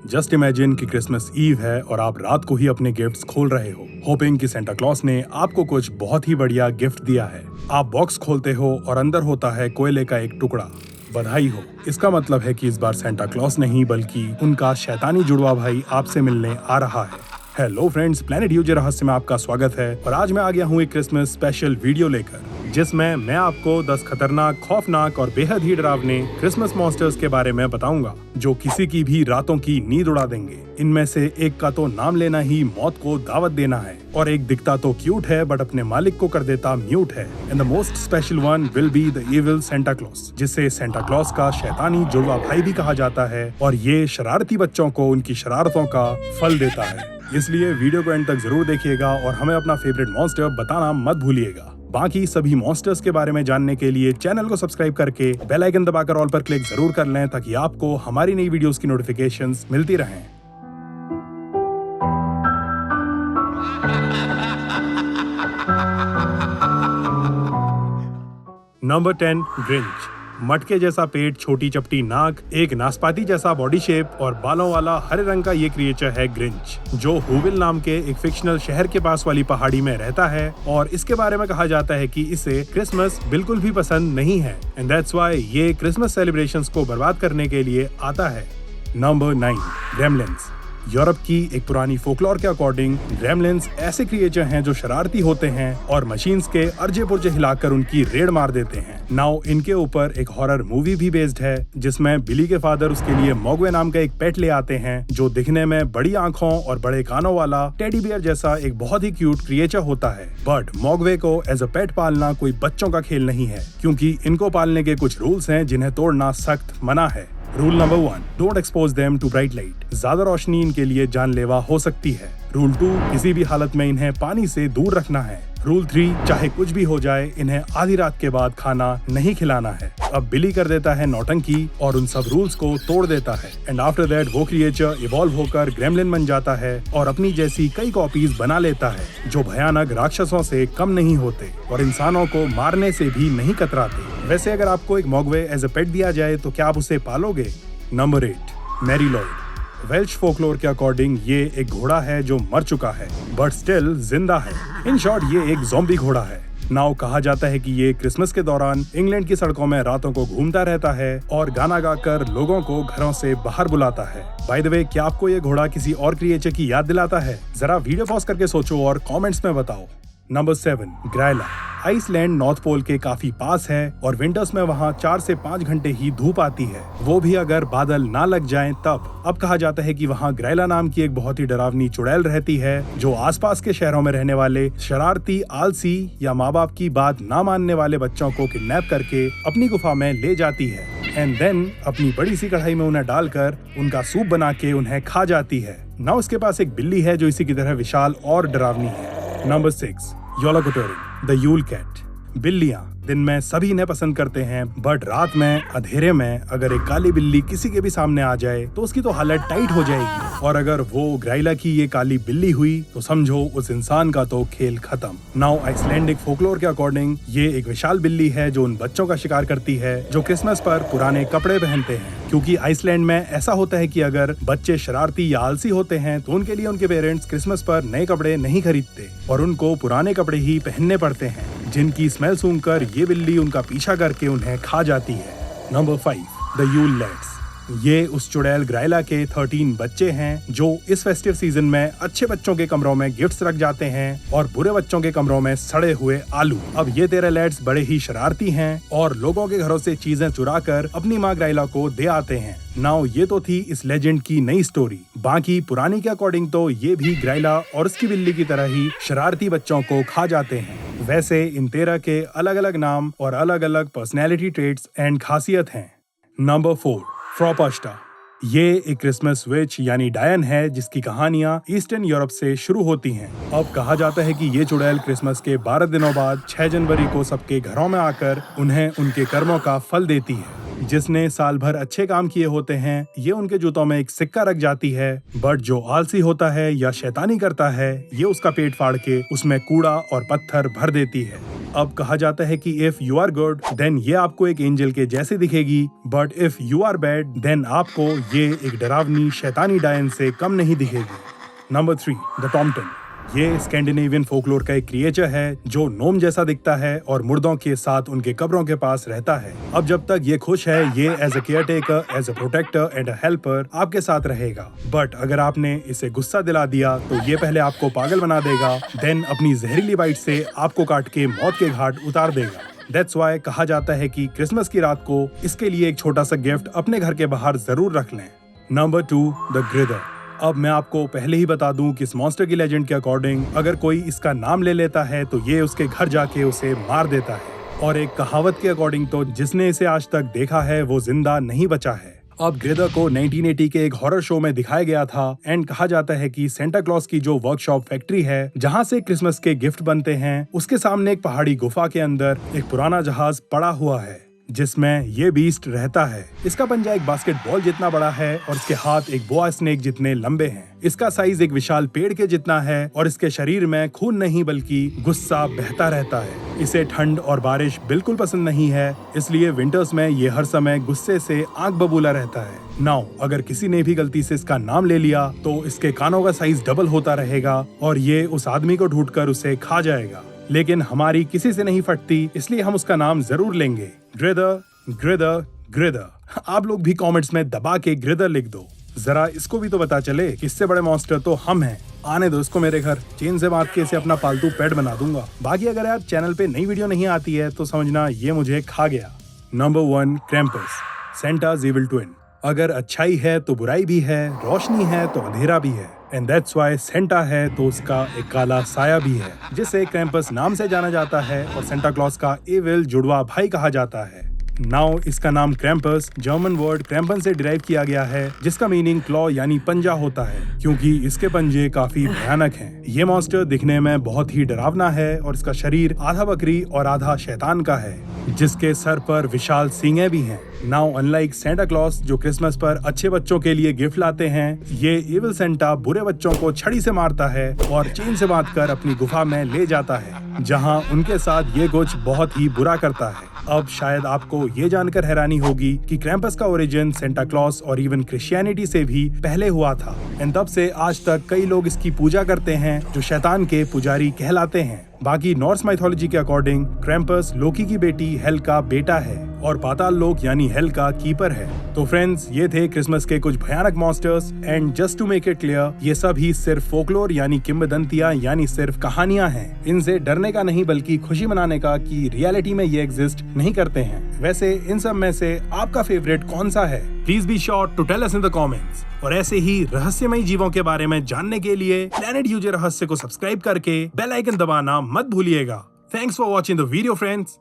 Just imagine कि Christmas ewe है और आप रात को ही अपने गिफ्ट्स खोल रहे हो, होपिंग कि सेंटा क्लॉज ने आपको कुछ बहुत ही बढ़िया गिफ्ट दिया है। आप बॉक्स खोलते हो और अंदर होता है कोयले का एक टुकड़ा। बधाई हो, इसका मतलब है कि इस बार सेंटा क्लॉज नहीं बल्कि उनका शैतानी जुड़वा भाई आपसे मिलने आ रहा है। हेलो फ्रेंड्स, प्लेनेट यूजे रहस्य में आपका स्वागत है और आज मैं आ गया हूँ एक क्रिसमस स्पेशल वीडियो लेकर, जिसमें मैं आपको 10 खतरनाक, खौफनाक और बेहद ही डरावने क्रिसमस मॉन्स्टर्स के बारे में बताऊंगा जो किसी की भी रातों की नींद उड़ा देंगे। इनमें से एक का तो नाम लेना ही मौत को दावत देना है और एक दिखता तो क्यूट है बट अपने मालिक को कर देता म्यूट है। And the most special one will be the evil Santa Claus, जिसे सेंटा क्लॉज का शैतानी जुड़वा भाई भी कहा जाता है और ये शरारती बच्चों को उनकी शरारतों का फल देता है। इसलिए वीडियो को एंड तक जरूर देखिएगा और हमें अपना फेवरेट मॉन्स्टर बताना मत भूलिएगा। बाकी सभी मॉन्स्टर्स के बारे में जानने के लिए चैनल को सब्सक्राइब करके बेल आइकन दबाकर ऑल पर क्लिक जरूर कर लें ताकि आपको हमारी नई वीडियोस की नोटिफिकेशंस मिलती रहें। Number 10, Grinch. मटके जैसा पेट, छोटी चपटी नाक, एक नाशपाती जैसा बॉडी शेप और बालों वाला हरे रंग का ये क्रिएचर है ग्रिंच, जो हुविल नाम के एक फिक्शनल शहर के पास वाली पहाड़ी में रहता है और इसके बारे में कहा जाता है कि इसे क्रिसमस बिल्कुल भी पसंद नहीं है एंड दैट्स व्हाई ये क्रिसमस सेलिब्रेशंस को बर्बाद करने के लिए आता है। नंबर 9, ग्रेमलिन्स। यूरोप की एक पुरानी फोकलोर के अकॉर्डिंग ग्रेमलिन्स ऐसे क्रिएचर हैं जो शरारती होते हैं और मशीन्स के अर्जे पुर्जे हिलाकर उनकी रेड मार देते हैं। नाउ इनके ऊपर एक हॉरर मूवी भी बेस्ड है जिसमें बिली के फादर उसके लिए मोगवे नाम का एक पेट ले आते हैं जो दिखने में बड़ी आंखों और बड़े कानों वाला टेडी बियर जैसा एक बहुत ही क्यूट क्रिएचर होता है। बट मोगवे को एज अ पेट पालना कोई बच्चों का खेल नहीं है क्योंकि इनको पालने के कुछ रूल्स हैं जिन्हें तोड़ना सख्त मना है। Rule number 1, don't expose them to bright light. ज्यादा रोशनी इनके लिए जानलेवा हो सकती है। रूल 2, किसी भी हालत में इन्हें पानी से दूर रखना है। रूल 3, चाहे कुछ भी हो जाए इन्हें आधी रात के बाद खाना नहीं खिलाना है। अब बिली कर देता है नौटंकी और उन सब रूल्स को तोड़ देता है एंड आफ्टर दैट वो क्रिएचर इवॉल्व होकर ग्रेमलिन बन जाता है और अपनी जैसी कई कॉपीज बना लेता है जो भयानक राक्षसों से कम नहीं होते और इंसानों को मारने से भी नहीं कतराते। वैसे अगर आपको एक मोगवे एज अ पेट दिया जाए तो क्या आप उसे पालोगे? Number 8, Mary Lloyd. Welsh folklore के अकॉर्डिंग ये एक घोड़ा है जो मर चुका है बट स्टिल जिंदा है। इन शॉर्ट ये एक ज़ॉम्बी घोड़ा है। नाउ कहा जाता है कि ये क्रिसमस के दौरान इंग्लैंड की सड़कों में रातों को घूमता रहता है और गाना गाकर लोगों को घरों से बाहर बुलाता है। बाय द वे, क्या आपको ये घोड़ा किसी और क्रिएचर की याद दिलाता है? जरा वीडियो पॉज करके सोचो और कमेंट्स में बताओ। नंबर 7, ग्राइला। आइसलैंड नॉर्थ पोल के काफी पास है और विंटर्स में वहाँ 4 से 5 घंटे ही धूप आती है, वो भी अगर बादल ना लग जाएं तब। अब कहा जाता है कि वहाँ ग्राइला नाम की एक बहुत ही डरावनी चुड़ैल रहती है जो आसपास के शहरों में रहने वाले शरारती, आलसी या माँ बाप की बात ना मानने वाले बच्चों को किडनैप करके अपनी गुफा में ले जाती है एंड देन अपनी बड़ी सी कढ़ाई में उन्हें डालकर उनका सूप बना के उन्हें खा जाती है। ना उसके पास एक बिल्ली है जो इसी की तरह विशाल और डरावनी है। नंबर 6, योलाकोटोरी, द यूल कैट। बिल्लियां दिन में सभी इन्हें पसंद करते हैं बट रात में अंधेरे में अगर एक काली बिल्ली किसी के भी सामने आ जाए तो उसकी तो हालत टाइट हो जाएगी और अगर वो ग्राइला की ये काली बिल्ली हुई तो समझो उस इंसान का तो खेल खत्म। नाउ आइसलैंडिक फोकलोर के अकॉर्डिंग ये एक विशाल बिल्ली है जो उन बच्चों का शिकार करती है जो क्रिसमस पर पुराने कपड़े पहनते हैं, क्योंकि आइसलैंड में ऐसा होता है कि अगर बच्चे शरारती या आलसी होते हैं तो उनके लिए उनके पेरेंट्स क्रिसमस पर नए कपड़े नहीं खरीदते और उनको पुराने कपड़े ही पहनने पड़ते हैं जिनकी स्मेल सूंघकर ये बिल्ली उनका पीछा करके उन्हें खा जाती है। Number 5, the you'll lads. ये उस चुड़ैल ग्राइला के 13 बच्चे हैं जो इस फेस्टिव सीजन में अच्छे बच्चों के कमरों में गिफ्ट्स रख जाते हैं और बुरे बच्चों के कमरों में सड़े हुए आलू। अब ये 13 लैड्स बड़े ही शरारती हैं और लोगों के घरों से चीजें चुरा कर अपनी माँ ग्राइला को दे आते हैं। नाउ ये तो थी इस लेजेंड की नई स्टोरी। बाकी पुरानी के अकॉर्डिंग तो ये भी ग्राइला और उसकी बिल्ली की तरह ही शरारती बच्चों को खा जाते हैं। वैसे इन 13 के अलग अलग नाम और अलग अलग पर्सनैलिटी ट्रेट्स एंड खासियत हैं। नंबर 4, फ्रॉपस्टा। ये एक क्रिसमस विच यानी डायन है जिसकी कहानियां ईस्टर्न यूरोप से शुरू होती हैं। अब कहा जाता है कि ये चुड़ैल क्रिसमस के 12 दिनों बाद 6 जनवरी को सबके घरों में आकर उन्हें उनके कर्मों का फल देती है। जिसने साल भर अच्छे काम किए होते हैं ये उनके जूतों में एक सिक्का रख जाती है, बट जो आलसी होता है या शैतानी करता है ये उसका पेट फाड़ के उसमें कूड़ा और पत्थर भर देती है। अब कहा जाता है कि if you are good then ये आपको एक एंजल के जैसे दिखेगी, but if you are bad then आपको ये एक डरावनी शैतानी डायन से कम नहीं दिखेगी। Number 3, the Tomten. ये स्कैंडिनेवियन फोकलोर का एक क्रिएचर है जो नोम जैसा दिखता है और मुर्दों के साथ उनके कब्रों के पास रहता है। अब जब तक ये खुश है ये as a caretaker, as a protector and a helper आपके साथ रहेगा, बट अगर आपने इसे गुस्सा दिला दिया तो ये पहले आपको पागल बना देगा, देन अपनी जहरीली बाइट से आपको काट के मौत के घाट उतार देगा। That's why कहा जाता है कि क्रिसमस की रात को इसके लिए एक छोटा सा गिफ्ट अपने घर के बाहर जरूर रख लें। नंबर 2, द ग्रिदर। अब मैं आपको पहले ही बता दूं कि इस मॉन्स्टर की लेजेंड के अकॉर्डिंग अगर कोई इसका नाम ले लेता है तो ये उसके घर जाके उसे मार देता है, और एक कहावत के अकॉर्डिंग तो जिसने इसे आज तक देखा है वो जिंदा नहीं बचा है। अब ग्रिदर को 1980 के एक हॉरर शो में दिखाया गया था एंड कहा जाता है कि सेंटा क्लॉज की जो वर्कशॉप फैक्ट्री है जहां से क्रिसमस के गिफ्ट बनते हैं उसके सामने एक पहाड़ी गुफा के अंदर एक पुराना जहाज पड़ा हुआ है जिसमें ये बीस्ट रहता है। इसका पंजा एक बास्केटबॉल जितना बड़ा है और इसके हाथ एक बोआ स्नेक जितने लंबे हैं। इसका साइज एक विशाल पेड़ के जितना है और इसके शरीर में खून नहीं बल्कि गुस्सा बहता रहता है। इसे ठंड और बारिश बिल्कुल पसंद नहीं है, इसलिए विंटर्स में ये हर समय गुस्से से आंख बबूला रहता है। नाउ अगर किसी ने भी गलती से इसका नाम ले लिया तो इसके कानों का साइज डबल होता रहेगा और ये उस आदमी को ढूंढकर उसे खा जाएगा, लेकिन हमारी किसी से नहीं फटती इसलिए हम उसका नाम जरूर लेंगे। ग्रिदर, ग्रिदर, ग्रिदर। आप लोग भी कमेंट्स में दबा के ग्रिदर लिख दो, जरा इसको भी तो पता चले कि इससे बड़े मॉन्स्टर तो हम हैं। आने दो इसको मेरे घर, चेन से बांध के इसे अपना पालतू पेट बना दूंगा। बाकी अगर यार चैनल पे नई वीडियो नहीं आती है तो समझना ये मुझे खा गया। Number 1, क्रैम्पस, सेंटा's evil twin। अगर अच्छाई है तो बुराई भी है, रोशनी है तो अंधेरा भी है, एंड दैट्स व्हाई सेंटा है तो उसका एक काला साया भी है जिसे क्रैम्पस नाम से जाना जाता है और सेंटा क्लॉज का एविल जुड़वा भाई कहा जाता है। नाउ इसका नाम क्रैम्पस जर्मन वर्ड क्रैम्पन से डिराइव किया गया है जिसका मीनिंग क्लॉ यानी पंजा होता है, क्योंकि इसके पंजे काफी भयानक हैं। ये मॉन्स्टर दिखने में बहुत ही डरावना है और इसका शरीर आधा बकरी और आधा शैतान का है जिसके सर पर विशाल सींगें भी हैं। नाउ अनलाइक सेंटा क्लॉज जो क्रिसमस पर अच्छे बच्चों के लिए गिफ्ट लाते हैं, ये इविल सेंटा बुरे बच्चों को छड़ी से मारता है और चेन से बांधकर अपनी गुफा में ले जाता है जहां उनके साथ ये कुछ बहुत ही बुरा करता है। अब शायद आपको ये जानकर हैरानी होगी कि क्रैम्पस का ओरिजिन सेंटा क्लॉज और इवन क्रिश्चियनिटी से भी पहले हुआ था, एंड तब से आज तक कई लोग इसकी पूजा करते हैं जो शैतान के पुजारी कहलाते हैं। बाकी नॉर्स माइथोलॉजी के अकॉर्डिंग क्रैम्पस लोकी की बेटी हेल का बेटा है और पाताल लोक यानी हेल का कीपर है। तो फ्रेंड्स, ये थे क्रिसमस के कुछ भयानक monsters, and just to make it clear ये सब ही सिर्फ फोकलोर यानी किंवदंतियां यानी सिर्फ कहानियां हैं। इनसे डरने का नहीं बल्कि खुशी मनाने का कि रियलिटी में ये एग्जिस्ट नहीं करते हैं। वैसे इन सब में से आपका फेवरेट कौन सा है? Please be sure to tell us in the comments. और ऐसे ही रहस्यमयी जीवों के बारे में जानने के लिए प्लेनेट यूजर रहस्य को सब्सक्राइब करके बेल आइकन दबाना मत भूलिएगा। Thanks for watching the video friends.